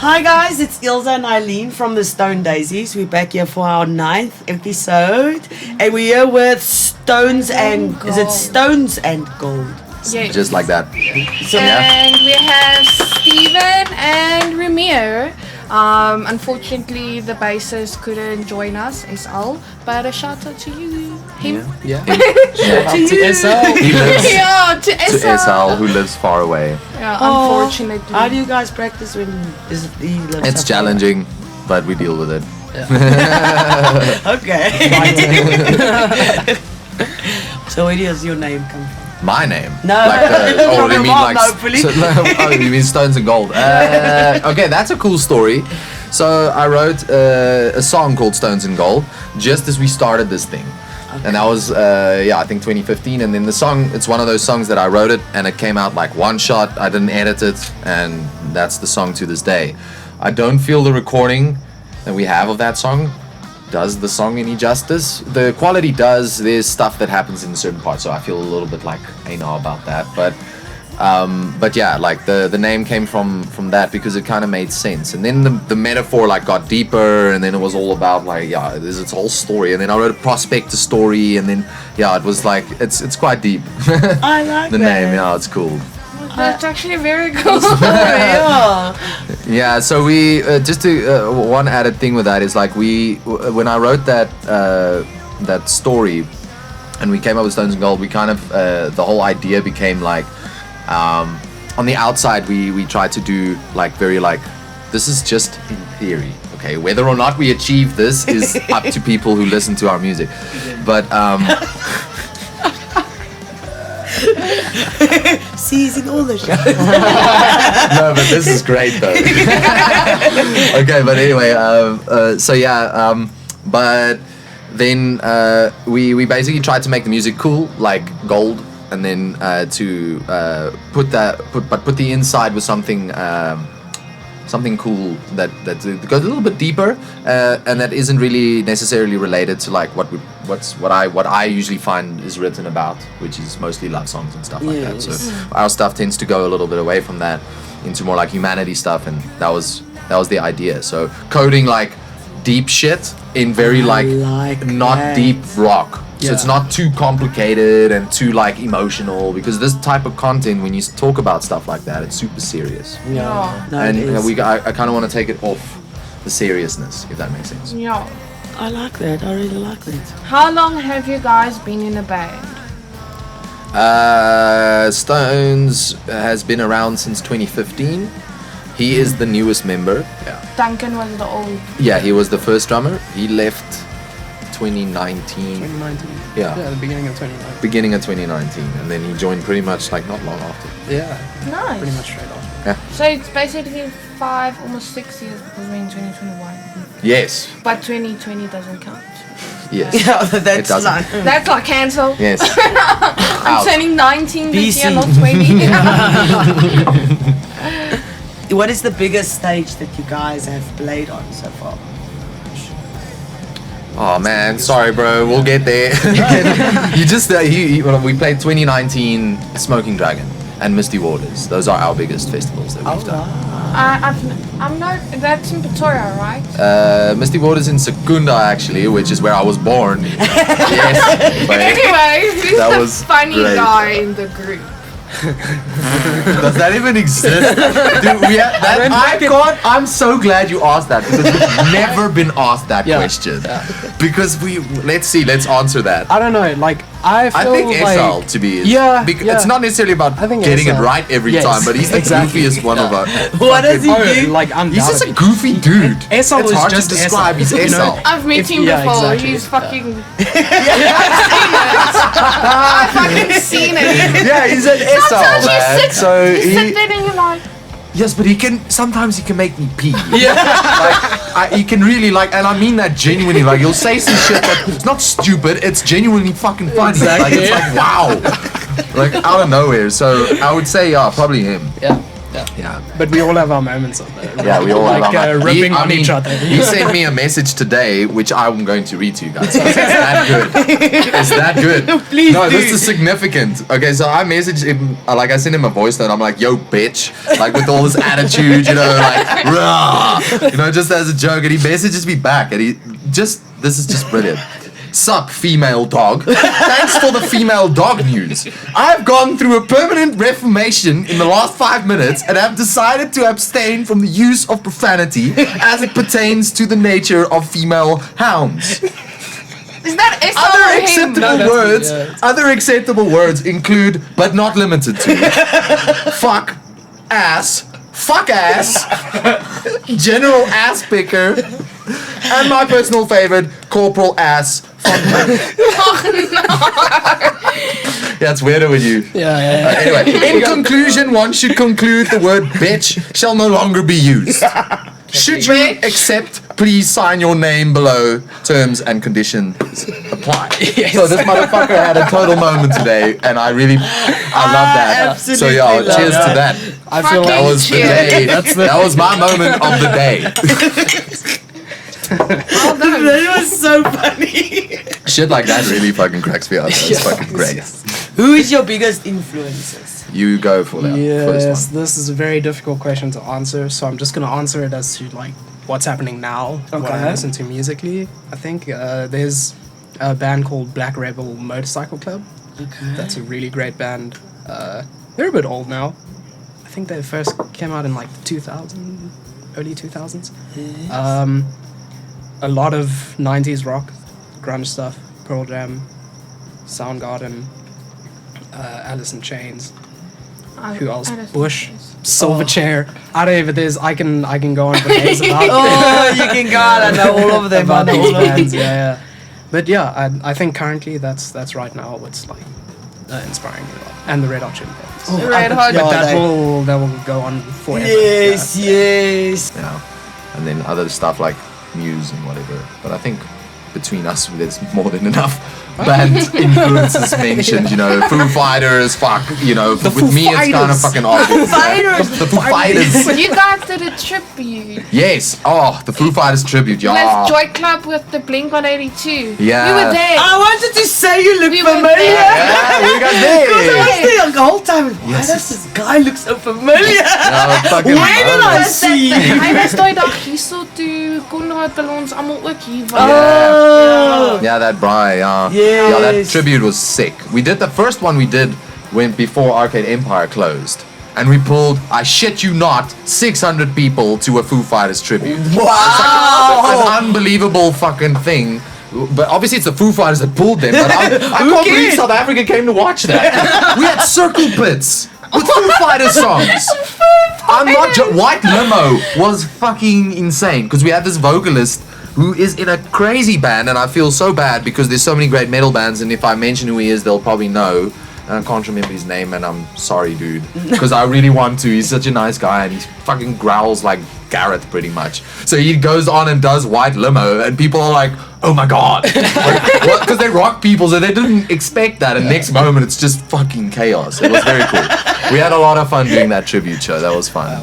Hi guys, it's Ilse and Eileen from the Stoned Daisies. We're back here for our 9th episode, and we're here with Stones and Gold. Is it Stones and Gold? Yeah. Just like that. So, And we have Steven and Ramiro. Unfortunately, the bassist couldn't join us, SL, but a shout out to you. Him. Yeah. to you. SL. He lives Yeah, to to SL. SL, who lives far away. Yeah, Oh, unfortunately. how do you guys practice when he lives It's so far challenging, but we deal with it. away? Okay. So where does your name come from? My name? No. You mean Mom, like? hopefully. Oh, you mean Stones and Gold? Okay, that's a cool story. So I wrote a song called Stones and Gold just as we started this thing. Okay. And that was, I think 2015. And then the song, it's one of those songs that I wrote it and it came out like one shot. I didn't edit it, and that's the song to this day. I don't feel the recording that we have of that song does the song any justice. The quality does. There's stuff that happens in certain parts, so I feel a little bit like anal about that. But yeah, like the name came from that because it kind of made sense. And then the metaphor like got deeper, and then it was all about like there's its whole story. And then I wrote a prospectus story, and then it was like it's quite deep. I like the that. name. Yeah, it's cool. That's actually a very cool story. Yeah. Yeah, so we just to one added thing with that is like when I wrote that story, and we came up with Stones and Gold, we kind of the whole idea became like on the outside we tried to do like very like this is just in theory, okay, whether or not we achieve this is up to people who listen to our music, but Seizing all the shows. no, but this is great though. Okay, but anyway, but then we basically tried to make the music cool, like gold, and then to put the inside with something cool that goes a little bit deeper, and that isn't really necessarily related to like what I usually find is written about, which is mostly love songs and stuff like that. Yes. So our stuff tends to go a little bit away from that into more like humanity stuff, and that was the idea. So coding like deep shit in very I like like not that. deep rock. So Yeah. it's not too complicated and too like emotional, because this type of content, when you talk about stuff like that, it's super serious. Yeah. No, And it is. I kind of want to take it off the seriousness, if that makes sense. Yeah. I like that. I really like that. How long have you guys been in a band? Stones has been around since 2015. He is the newest member. Duncan was the old. Yeah, he was the first drummer. He left 2019. 2019. Yeah. Yeah, the beginning of 2019. Beginning of 2019, and then he joined pretty much like not long after. Yeah. Pretty Nice. much straight off. So it's basically 5, almost 6 years because we're in 2021. Yes. But 2020 doesn't count. Yes. Yeah, It that's doesn't. like. That's like cancel. Yes. I'm Out. turning 19 this BC. year, not 20. What is the biggest stage that you guys have played on so far? Oh man, sorry bro, we'll get there. You just we played 2019 Smoking Dragon and Misty Waters. Those are our biggest festivals that we've done. I'm not. That's in Pretoria, right? Misty Waters in Secunda actually, which is where I was born. Yes. But Anyway, who's that the was funny great. guy in the group? does that even exist? Dude, I'm so glad you asked that, because we've never been asked that question. Yeah. Because let's answer that. I don't know, like, I feel I think like... SL to be Yeah, It's not necessarily about I think getting it SL. right every Yes, time, but he's the exactly. goofiest one of us. What does he Oh, do? like, He's just a undoubtedly. goofy dude. SL It's is hard just to describe. SL. He's You know? SL. I've met him yeah, before. exactly. He's fucking. I've fucking seen it. Yeah, he's an SL, Sometimes man. you sit, So you sit there and you're like, yes, but sometimes he can make me pee. Yeah. Like, he can really like, and I mean that genuinely. Like, he'll say some shit that it's not stupid, it's genuinely fucking funny. Exactly, Like, it's yeah. like, wow. Like, out of nowhere. So I would say, yeah, probably him. Yeah. Yeah. But we all have our moments of that. Yeah, we all like have ripping on each other. He sent me a message today, which I'm going to read to you guys. It's that good. It's that good. Please No, do. this is significant. Okay, so I messaged him, like I sent him a voice note. I'm like, yo, bitch. Like with all this attitude, you know, like, rah, you know, just as a joke. And he messages me back. And this is just brilliant. Sup, female dog. Thanks for the female dog news. I've gone through a permanent reformation in the last 5 minutes and have decided to abstain from the use of profanity as it pertains to the nature of female hounds. Is that Other acceptable Other acceptable words include, but not limited to, fuck, ass, general ass picker, and my personal favorite, corporal ass. Yeah, it's weirder with you. Yeah. Anyway, in conclusion, one should conclude the word bitch shall no longer be used. Should you accept, please sign your name below. Terms and conditions apply. Yes. So this motherfucker had a total moment today, and I love that. Absolutely So yeah, love cheers to that. I feel That was the day. That was my moment of the day. That was so funny. Shit like that really fucking cracks me up. It's fucking great. Who is your biggest influences? You go for that Yes, first one. this is a very difficult question to answer, so I'm just gonna answer it as to like what's happening now, what I Okay. listen to musically. I think there's a band called Black Rebel Motorcycle Club. Okay. That's a really great band. They're a bit old now. I think they first came out in like 2000, early 2000s. Yes. A lot of 90s rock, grunge stuff, Pearl Jam, Soundgarden, Alice in Chains. Who else? Bush, Silverchair. I don't even. I can go on for days about. Oh, you can go on. I know all of them. about I know these all of bands. them. Yeah. But yeah, I think currently that's right now what's like inspiring me a lot. And the Red Hot Chili Peppers. Oh, Red Hot. But that they- will go on forever. Yes, yes. You know, and then other stuff like Muse and whatever. But I think between us, there's more than enough band influences mentioned. You know, Foo Fighters, fuck. You know, with Foo me it's kind of Fighters. fucking obvious. The Foo Fighters. You guys did a tribute. Yes. Oh, the Foo Fighters tribute. Yeah. Let's Joy Club with the Blink-182. Yeah. We were there. I wanted to say you look We were familiar. there. Yeah, we got I there. was there the whole time. Why Yes. does this guy look so familiar? Ja, fucking Where did I nice. see you? Hy was daai dag hierso toe Konrad hulle ons almal ook hier was. Oh. Yeah, that Bri, yeah. Yes. Yeah, that tribute was sick. We did the first one we did when before Arcade Empire closed. And we pulled, I shit you not, 600 people to a Foo Fighters tribute. Wow. It's an unbelievable fucking thing. But obviously it's the Foo Fighters that pulled them. But I can't believe cares? South Africa came to watch that. We had circle pits with Foo Fighters songs. I'm not White Limo was fucking insane because we had this vocalist who is in a crazy band, and I feel so bad because there's so many great metal bands, and if I mention who he is, they'll probably know. And I can't remember his name, and I'm sorry, dude, because I really want to. He's such a nice guy, and he fucking growls like Gareth pretty much. So he goes on and does White Limo, and people are like, oh my god. Because they're rock people, so they didn't expect that, and next moment it's just fucking chaos. It was very cool. We had a lot of fun doing that tribute show. That was fun.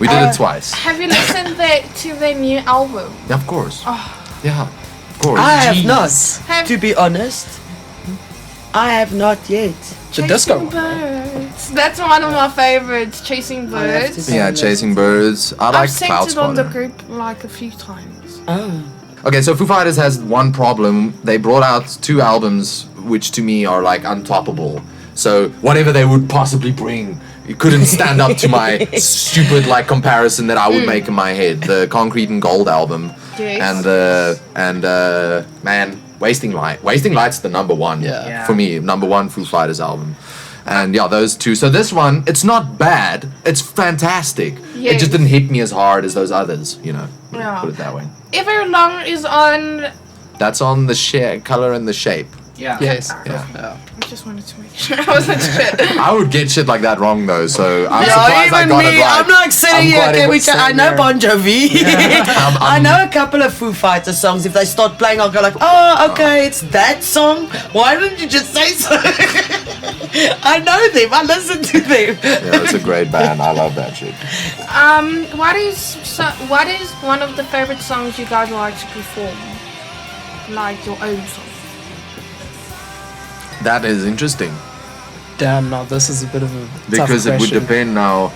We did it twice. Have you listened to their new album? Yeah, of course. Yeah, of course. I have not, Have- to be honest. I have not yet. The disco one. Birds. That's one of my favorites, Chasing I have to Birds. say Yeah, that. Chasing Birds. I like I've sent Cloud it on the Squadron. group like a few times. Oh. Okay, so Foo Fighters has one problem. They brought out 2 albums, which to me are like untoppable. So whatever they would possibly bring, it couldn't stand up to my stupid like comparison that I would make in my head. The Concrete and Gold album, Yes. and man, Wasting Light. Wasting Light's the number one Yeah. for me. Number one Foo Fighters album. And yeah, those 2. So this one, it's not bad. It's fantastic. It Yes. just didn't hit me as hard as those others. You know, Yeah. put it that way. Everlong is on. That's on the color and the shape. Yeah. Yes. Yeah. Yeah. just wanted to make sure I wasn't sure. I would get shit like that wrong though, so I'm Yeah, surprised I even got me. it right. I'm like sitting here. Okay, I know Bon Jovi. I know a couple of Foo Fighters songs. If they start playing, I'll go like, oh, okay, it's that song. Why didn't you just say so? I know them. I listen to them. Yeah, it's a great band. I love that shit. What is one of the favorite songs you guys like to perform? Like your own song? That is interesting. Damn, now this is a bit of a Because tough it would question. depend now.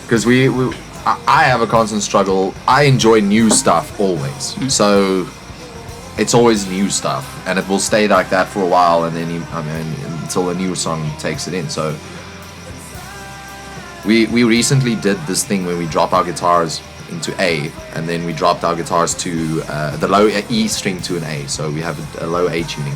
Because I have a constant struggle. I enjoy new stuff always. So it's always new stuff. And it will stay like that for a while. And then, until a new song takes it in. So we recently did this thing where we drop our guitars into A. And then we dropped our guitars to the low E string to an A. So we have a low A tuning.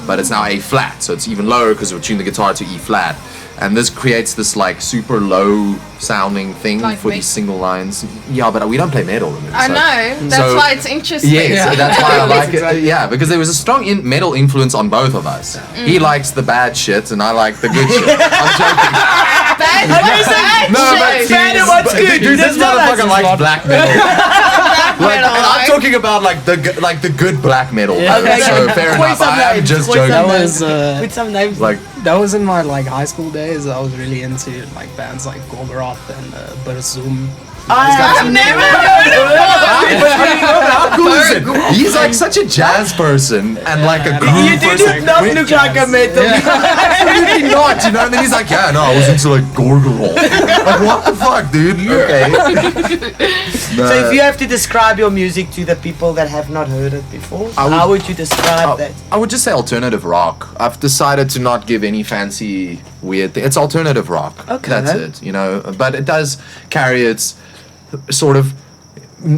But it's now A flat, so it's even lower because we tuned the guitar to E flat, and this creates this like super low sounding thing Like for me. these single lines. Yeah, but we don't play metal. Remember, I know. That's why it's interesting. Yeah, so that's why I like Exactly. it. Yeah, because there was a strong metal influence on both of us. He likes the bad shit, and I like the good shit. I'm joking. Bad shit. Bad and what's good. Dude, this That's not motherfucker us. likes black metal. Like, metal, and I'm right? talking about like the good black metal. Yeah. though. Okay, So okay. fair Quite enough. some I am names, just quite some joking. That was With some names. Like. that was in my like high school days. I was really into like bands like Gorgoroth and Zoom. I've never heard of How cool is it? He's like such a jazz person and like a groove You do person. not look like a metal. Absolutely not, you know. And then he's like, yeah, no, I was into like Gorgoroth. Like, what the fuck, dude? Okay. So if you have to describe your music to the people that have not heard it before, how would you describe that? I would just say alternative rock. I've decided to not give any fancy weird thing. It's alternative rock. Okay. That's it, you know. But it does carry its sort of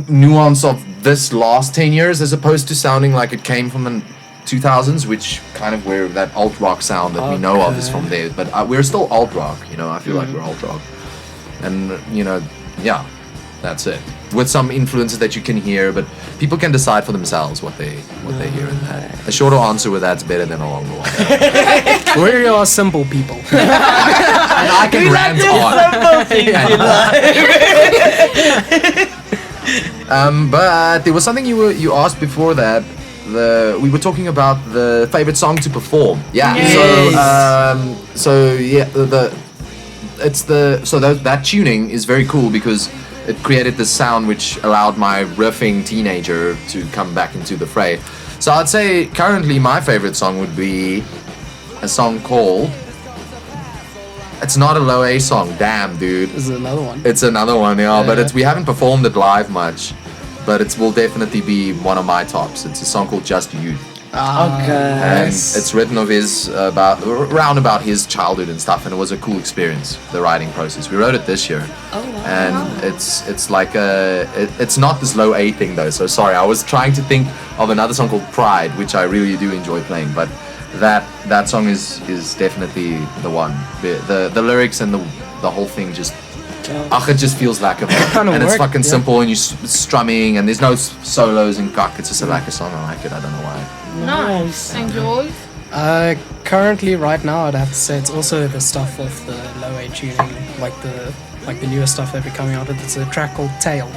nuance of this last 10 years as opposed to sounding like it came from the 2000s, which kind of where that alt rock sound that we know of is from there. But we're still alt rock, you know. I feel like we're alt rock. And, you know, yeah, that's it. With some influences that you can hear, but people can decide for themselves what they hear in that. A shorter answer with that's better than a longer one. We are simple people. And I can rant on. But there was something you asked before that. We were talking about the favorite song to perform. Yeah. Yes. So yeah, that tuning is very cool because it created this sound which allowed my riffing teenager to come back into the fray. So I'd say currently my favorite song would be a song called. It's not a low A song, damn dude. This is another one. It's another one, yeah, but Yeah. we haven't performed it live much, but it will definitely be one of my tops. It's a song called Just You. Okay. And it's written of his about his childhood and stuff, and it was a cool experience, the writing process. We wrote it this year. Oh, wow. And it's like it's not this low A thing though, so sorry, I was trying to think of another song called Pride, which I really do enjoy playing, but that song is definitely the one. The lyrics and the whole thing just it just feels like a Kinda and it's work, fucking yeah. simple, and you're strumming, and there's no solos and cock. It's just a like a song. I like it. I don't know why. Nice. And yours? Currently, right now, I'd have to say it's also the stuff of the low A tuning, like the newer stuff that we're coming out with. It's a track called Tail.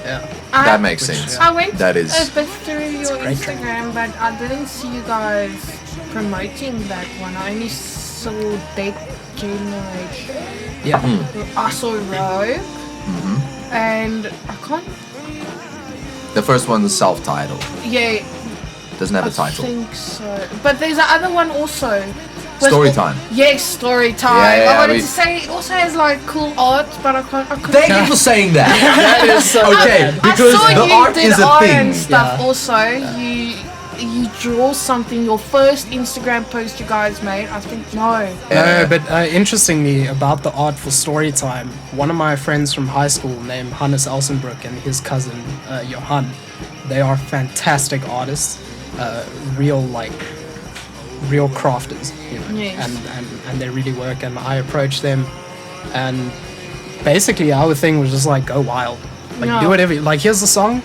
Yeah. That makes sense. I went That is- a bit through your great track. Instagram, but I didn't see you guys promoting that one. I only saw Dead Generation. Yeah. I saw Rogue. And I can't. The first one's self-titled. Yeah, Doesn't have I a title. think so. But there's the other one also. Story time. Yes, story time. Yeah, I wanted we- to say it also has like cool art, but I couldn't. Thank you for saying that. That is so Okay, bad. because I saw the you art did is a art thing. and stuff. Yeah. Also, you draw something. Your first Instagram post you guys made, I think. No. No, but interestingly, about the art for Storytime, one of my friends from high school named Hannes Elsenbroek and his cousin Johan, they are fantastic artists, real crafters, you know, Yes. and they really work. And I approached them, and basically our thing was just like go wild, like No. do whatever. Like here's the song,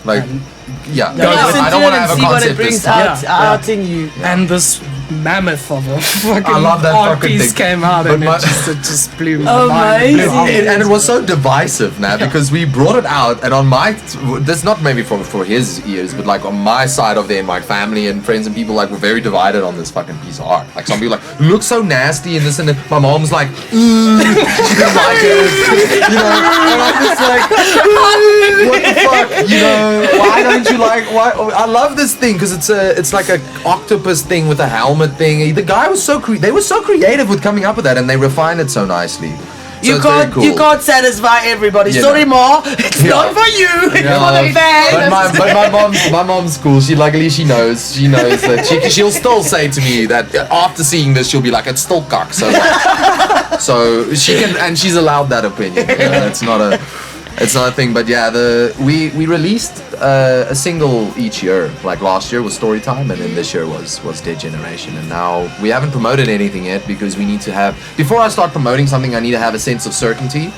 Like, and yeah. Listen I to don't it want to and have a see what it concept brings this time. out, Yeah. out in you. Yeah. and this mammoth of a fucking I love that art fucking piece thing. came out, But and it just blew my mind. Amazing. Blew out. And it was so divisive now because we brought it out, and on my this not maybe for his ears, but like on my side of my family and friends and people like were very divided on this fucking piece of art. Like some people like looks so nasty and this and that. My mom's like, ooh, she didn't like it, you know. And I'm just like, what the fuck, you know? Why don't you like? Why? I love this thing because it's like a octopus thing with a helmet thing. The guy was they were so creative with coming up with that, and they refined it so nicely. So You it's very can't, cool. you can't satisfy everybody. Yeah, Sorry, no. Ma. It's not for you. It's for the fans. But my mom's cool. She luckily she knows that she'll still say to me that after seeing this she'll be like, it's still cock. So so she can, and she's allowed that opinion. You know, it's not a thing. But yeah, we released a single each year. Like last year was Storytime, and then this year was Dead Generation. And now we haven't promoted anything yet because we need to have, before I start promoting something, I need to have a sense of certainty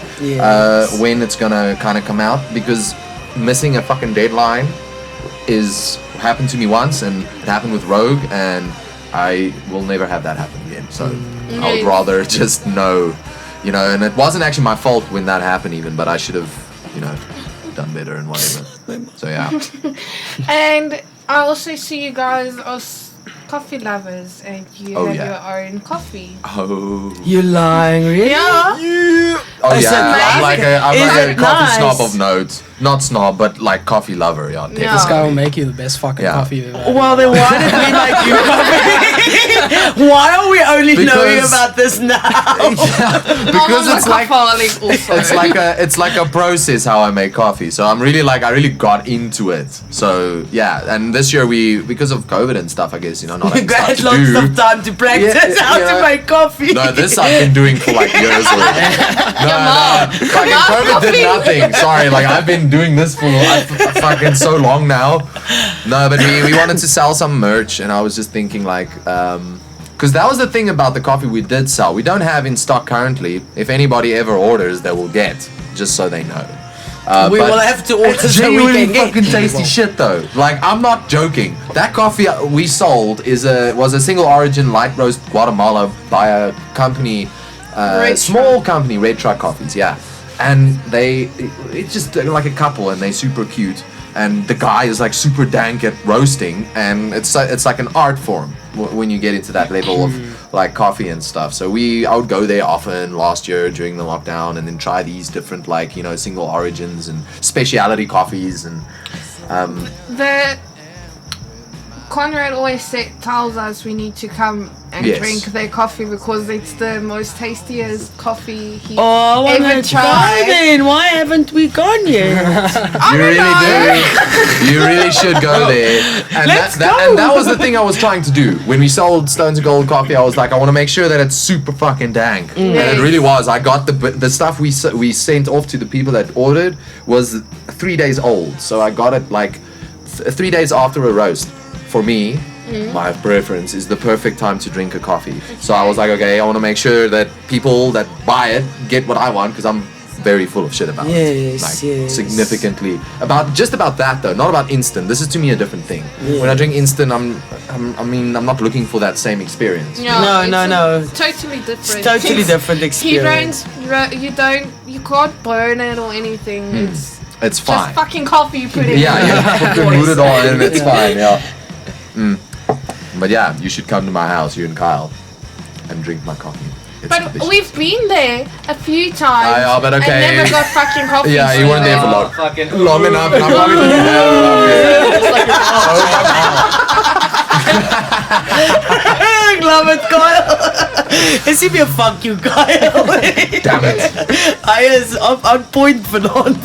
when it's gonna kind of come out, because missing a fucking deadline happened to me once, and it happened with Rogue, and I will never have that happen again. So I would rather just know, you know. And it wasn't actually my fault when that happened even, but I should have, you know, done better and whatever. So yeah. And I also see you guys are coffee lovers, and you have your own coffee. Oh. You're lying, really? Yeah. Oh Is it yeah. I'm like a it coffee nice? snob of note. Not snob, but like coffee lover. Yeah. Yeah. This guy will make you the best fucking coffee you've ever had. Well, then why did we make you coffee? Why are we only knowing about this now? Because it's like also. it's like a process how I make coffee. So I'm really I really got into it. So yeah, and this year because of COVID and stuff, I guess, you know, not having You stuff had to lots do. of time to practice how to make coffee. No, this I've been doing for like years already. No. Fucking COVID did nothing. Sorry, like I've been doing this for fucking so long now. No, but we wanted to sell some merch, and I was just thinking like, because that was the thing about the coffee we did sell. We don't have in stock currently. If anybody ever orders, they will get, just so they know. We will have to order so we genuinely can get. fucking tasty shit though. Like I'm not joking. That coffee we sold was a single origin light roast Guatemala by a company, small company, Red Truck Coffees. Yeah, and it's just like a couple, and they super cute. And the guy is like super dank at roasting, and it's like an art form when you get into that level of like coffee and stuff. So I would go there often last year during the lockdown, and then try these different like, you know, single origins and specialty coffees and Conrad always tells us we need to come and drink their coffee because it's the most tastiest coffee he ever tried. Then why haven't we gone yet? You really should go there. And that was the thing I was trying to do when we sold Stones of Gold coffee. I was like, I want to make sure that it's super fucking dank, and it really was. I got the stuff we sent off to the people that ordered was 3 days old, so I got it like 3 days after a roast. For me, my preference is the perfect time to drink a coffee. So I was like, okay, I want to make sure that people that buy it get what I want, because I'm very full of shit about it. Like significantly about that though, not about instant. This is to me a different thing. When I drink instant, I'm not looking for that same experience. No. Totally different. It's totally different experience. You can't burn it or anything. It's fine. Just fucking coffee you put in. Yeah, you put it on and it's fine. Yeah. But yeah, you should come to my house, you and Kyle, and drink my coffee. It's But delicious. we've been there a few times Yeah, but okay. and never got fucking coffee. Yeah, you weren't there for long enough, and I'm probably I love it, Kyle. Is he be a fuck you, Kyle? Damn it. I is on point for not.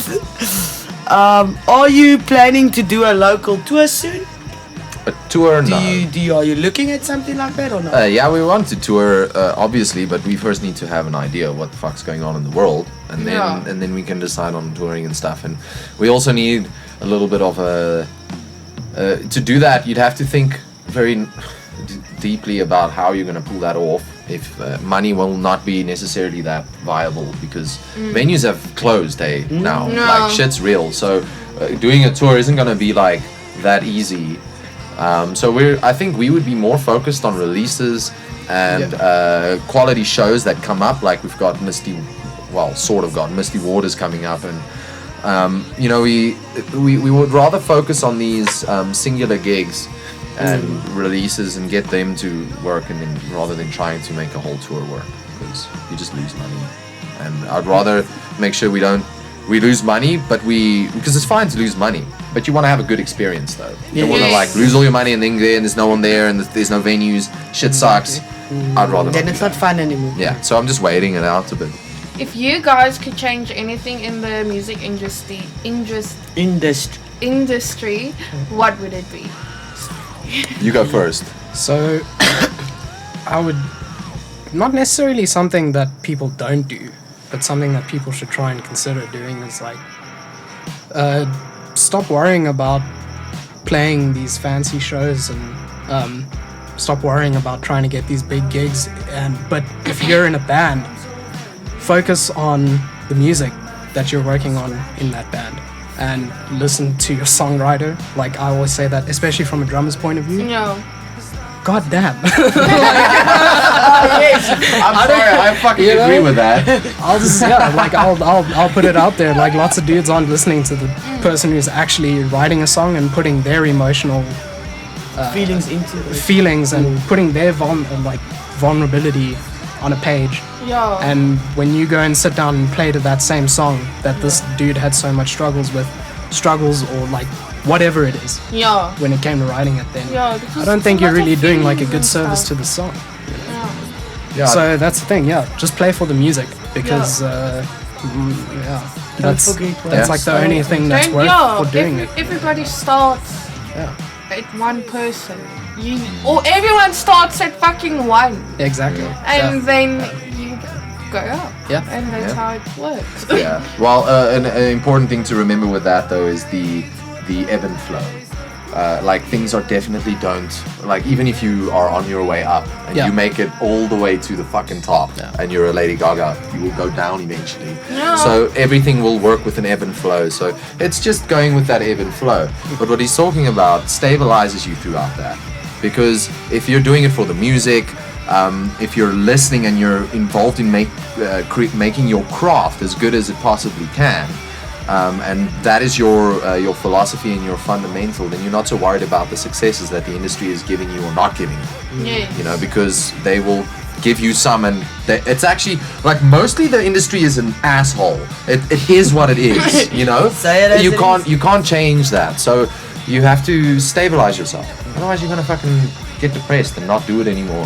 Are you planning to do a local tour soon? A tour? No. Are you looking at something like that or not? Yeah, we want to tour, obviously, but we first need to have an idea of what the fuck's going on in the world, and then we can decide on touring and stuff. And we also need a little bit of a. To do that, you'd have to think very deeply about how you're going to pull that off. If money will not be necessarily that viable, because venues have closed now. No. Like shit's real. So doing a tour isn't going to be like that easy. So I think we would be more focused on releases and quality shows that come up. Like we've got Misty Waters coming up, and you know, we would rather focus on these singular gigs and releases and get them to work, and then rather than trying to make a whole tour work, because you just lose money. And I'd rather make sure we lose money, because it's fine to lose money, but you want to have a good experience though. You don't want to like lose all your money and then there's no one there and there's no venues, shit sucks. I'd rather Then it's not fun anymore. Yeah, so I'm just waiting it out a bit. If you guys could change anything in the music industry, what would it be? You go first. So, I would, not necessarily something that people don't do, but something that people should try and consider doing is like, stop worrying about playing these fancy shows and stop worrying about trying to get these big gigs. But if you're in a band, focus on the music that you're working on in that band and listen to your songwriter. Like I always say that, especially from a drummer's point of view. No. God damn. Yes. I'm sorry, I fucking agree with that. I'll put it out there. Like lots of dudes aren't listening to the person who's actually writing a song and putting their emotional Feelings into it. feelings and putting their vulnerability on a page. Yeah. And when you go and sit down and play to that same song that this dude had so much struggles or like whatever it is, when it came to writing it, then I don't think you're really doing like a good service to the song. Yeah. So that's the thing, just play for the music, because that's like the only thing that's worth for doing it. Everybody starts at one person. Or everyone starts at fucking one. Exactly. And then you go up. Yeah. And that's how it works. Yeah. Well, an important thing to remember with that though is the ebb and flow. Like things are definitely even if you are on your way up and you make it all the way to the fucking top and you're a Lady Gaga, you will go down eventually. Yeah. So everything will work with an ebb and flow. So it's just going with that ebb and flow. But what he's talking about stabilizes you throughout that. Because if you're doing it for the music, if you're listening and you're involved in making your craft as good as it possibly can, and that is your philosophy and your fundamental, then you're not so worried about the successes that the industry is giving you or not giving you. Yes. You know, because they will give you some, and it's actually like mostly the industry is an asshole. It is what it is. You know, Say it as you it can't is. you can't change that. So you have to stabilize yourself. Otherwise, you're gonna fucking get depressed and not do it anymore,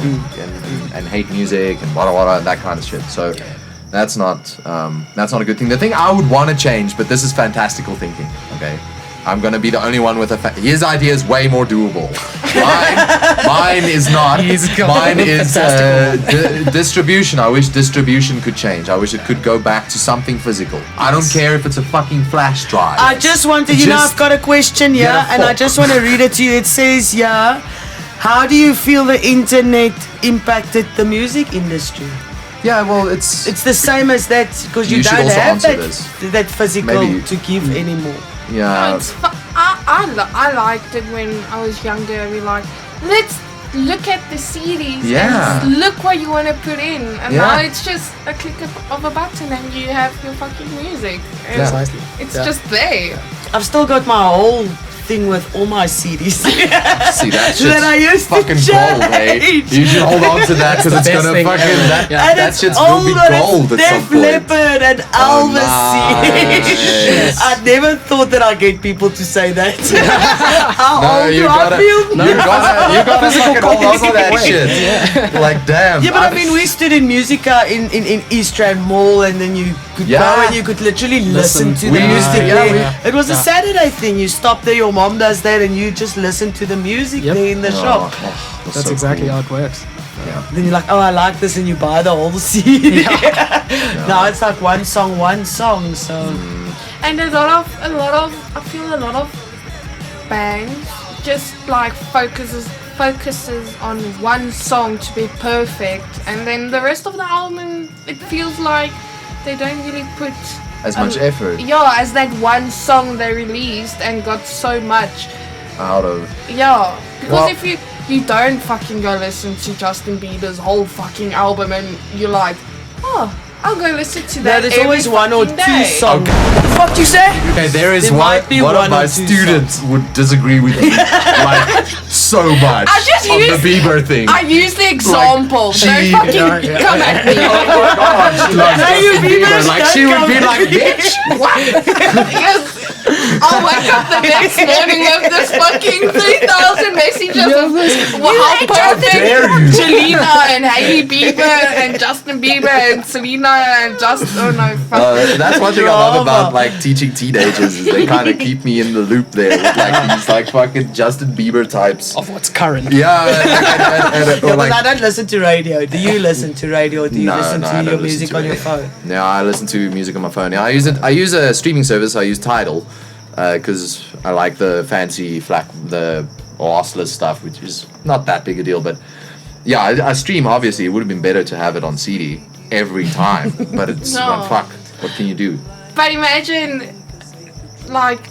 and hate music and wada and that kind of shit. So that's not a good thing. The thing I would want to change, but this is fantastical thinking. Okay, I'm gonna be the only one with his idea is way more doable. Mine is not. Mine is distribution. I wish distribution could change. I wish it could go back to something physical. I don't care if it's a fucking flash drive. I just want to, I've got a question here, and I just want to read it to you. It says, how do you feel the internet impacted the music industry? Yeah, well, it's the same as that, because you You should don't also have answer that physical Maybe- to give anymore. yeah. I liked it when I was younger. We like, let's look at the CDs Yeah. and look what you want to put in. And Yeah. now it's just a click of a button and you have your fucking music. And Precisely. it's just there. I've still got my whole thing with all my CDs. See, that shit's That I used to fucking gold, hey. change. You should hold on to that because it's best gonna thing fucking ever. that, Yeah. And that it's shit's all will be got gold at some Def point. Leppard and Elvis nice. I never thought that I'd get people to say that. How No, old you do gotta, I feel? you gotta fucking hold on to that shit. Like, damn. Yeah, but I mean, we stood in Musica in East Rand Mall, and then you could go and you could literally listen to the We used music to- there. It was a Saturday thing. You stop there, your mom does that, and you just listen to the music Yep. there in the shop. That's exactly how it works. Then you're like, oh, I like this, and you buy the whole CD. Now it's like one song. So And a lot of I feel a lot of bands just like focuses on one song to be perfect, and then the rest of the album it feels like they don't really put as much effort. as that one song they released and got so much out of. Yeah, because Well- if you don't fucking go listen to Justin Bieber's whole fucking album and you're like, oh, I'll go listen to that. There's every always one or fucking two day. songs. What the fuck you say? Okay, there is There one. might be One one of my or two students would disagree with me like so much I just on used- the Bieber thing. I use the example. she- Don't fucking Yeah. come at me. Oh my God, she loves Now you Justin Bieber. Biebers Like don't she would come be at like, me. bitch. Yes. I'll wake up the next morning with this fucking 3,000 messages of how perfect dare you. Selena and Hailey Bieber and Justin Bieber and Selena and oh no, fuck. That's one thing I love about like teaching teenagers is they kind of keep me in the loop there with like these like fucking Justin Bieber types. Of what's current. Yeah, Yeah, or but I like, don't listen to radio. Do you listen to radio or do you No, listen no, to I your don't listen music to on your radio. phone? no, I listen to music on my phone. Yeah, I use a streaming service. I use Tidal because I like the fancy the lossless stuff, which is not that big a deal. But yeah, I stream. Obviously, it would have been better to have it on CD every time, but it's No. well, fuck. What can you do? But imagine, like,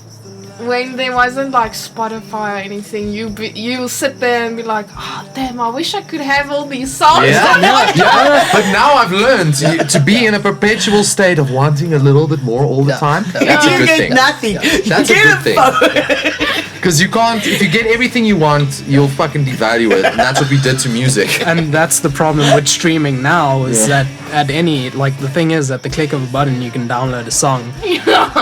when there wasn't like Spotify or anything, you'll sit there and be like, oh damn, I wish I could have all these songs. Yeah. But now I've learned to be in a perpetual state of wanting a little bit more all the time. That's a You good get thing. nothing. That's a Get good thing. phone. Because you can't, if you get everything you want, you'll fucking devalue it. And that's what we did to music. And that's the problem with streaming now is that at any, like the thing is at the click of a button you can download a song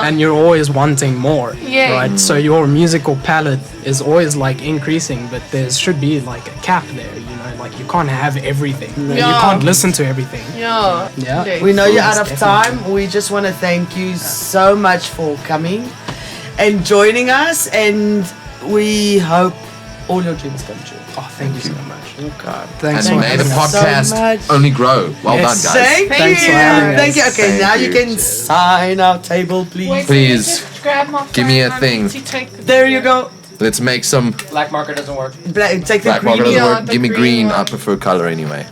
and you're always wanting more, Yeah. right? So your musical palette is always like increasing, but there should be like a cap there, you know, like you can't have everything. You Yeah. can't listen to everything. Yeah. Yeah. We know you're out Yes, of time. We just want to thank you so much for coming and joining us, and we hope all your dreams come true. Oh, thank you so much. Oh God. Thanks And for may the having us. podcast so much. only grow. Well Yes. done, guys. Thank Thanks you. for having Thank you. us. Okay, Thank now you you. can sign our table, please. Wait, Please, just grab my give me phone. a I thing. need to take the There you go. Let's make some Black marker doesn't work. Take the black green. marker. Doesn't Yeah, work. the Give me green green. I one. prefer color anyway.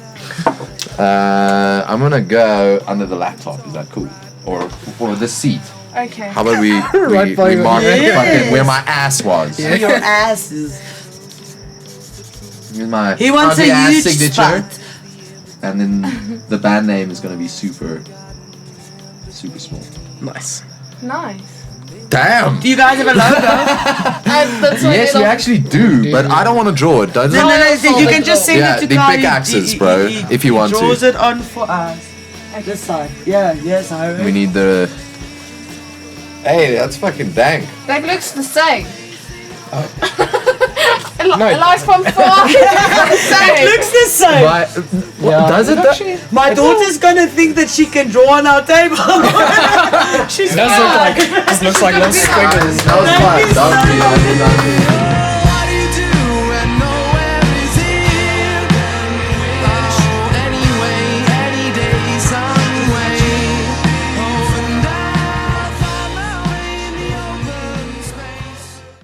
I'm gonna go under the laptop. Is that cool? Or the seat? Okay. How about we Right by we your- mark Yes. fucking where my ass was? For your asses. Here's my He wants a ugly ass huge signature. spot. And then the band name is gonna be super small. Nice. Nice. Damn. Do you guys have a logo? And that's a Yes, little- you actually do, but I don't want to draw it. Don't No, you? you can just send Yeah, it to the Kyle. pickaxes, bro, if you want to. Draws it on for us. This side. Yeah, yes, I We need the. Hey, that's fucking dank. That looks the same. No. Like from far, the same. Looks the same. Does it? My daughter's gonna think that she can draw on our table. She's It does look like, it looks like little squiggles. That was fun. That was good.